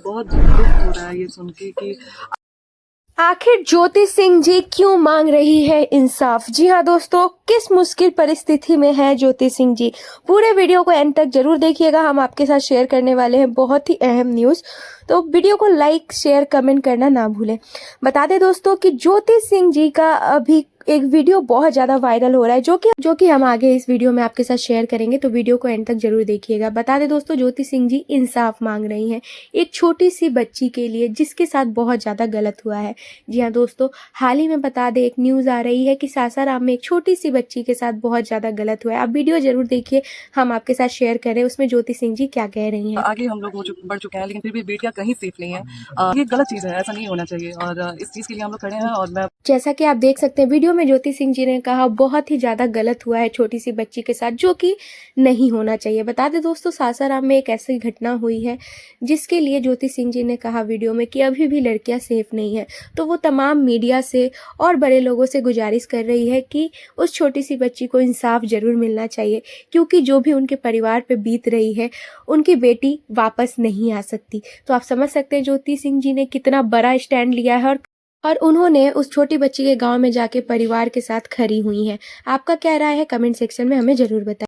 बहुत दुख हो रहा है ये सुन के कि आखिर ज्योति सिंह जी क्यों मांग रही है इंसाफ। जी हाँ दोस्तों, किस मुश्किल परिस्थिति में है ज्योति सिंह जी, पूरे वीडियो को एंड तक जरूर देखिएगा। हम आपके साथ शेयर करने वाले हैं बहुत ही अहम न्यूज़, तो वीडियो को लाइक शेयर कमेंट करना ना भूलें। बता दें दोस्तों कि ज्योति सिंह जी का अभी एक वीडियो बहुत ज़्यादा वायरल हो रहा है, जो कि हम आगे इस वीडियो में आपके साथ शेयर करेंगे, तो वीडियो को एंड तक जरूर देखिएगा। बता दें दोस्तों, ज्योति सिंह जी इंसाफ मांग रही हैं एक छोटी सी बच्ची के लिए जिसके साथ बहुत ज़्यादा गलत हुआ है। जी हाँ दोस्तों, हाल ही में बता दें एक न्यूज़ आ रही है कि सासाराम में एक छोटी सी बच्ची के साथ बहुत ज़्यादा गलत हुआ है। आप वीडियो जरूर देखिए, हम आपके साथ शेयर करें उसमें ज्योति सिंह जी क्या कह रही हैं। आगे हम लोग बढ़ चुके हैं, लेकिन फिर भी बेटियां कहीं सेफ नहीं है। ये गलत चीज़ है, ऐसा नहीं होना चाहिए और इस चीज़ के लिए हम लोग खड़े हैं। और मैं जैसा कि आप देख सकते हैं वीडियो में ज्योति सिंह जी ने कहा बहुत ही ज़्यादा गलत हुआ है छोटी सी बच्ची के साथ, जो कि नहीं होना चाहिए। बता दें दोस्तों, सासाराम में एक ऐसी घटना हुई है जिसके लिए ज्योति सिंह जी ने कहा वीडियो में कि अभी भी लड़कियां सेफ नहीं है। तो वो तमाम मीडिया से और बड़े लोगों से गुजारिश कर रही है कि उस छोटी सी बच्ची को इंसाफ जरूर मिलना चाहिए, क्योंकि जो भी उनके परिवार पे बीत रही है उनकी बेटी वापस नहीं आ सकती। तो आप समझ सकते हैं ज्योति सिंह जी ने कितना बड़ा स्टैंड लिया है और उन्होंने उस छोटी बच्ची के गांव में जाके परिवार के साथ खड़ी हुई हैं। आपका क्या राय है कमेंट सेक्शन में हमें जरूर बताएं।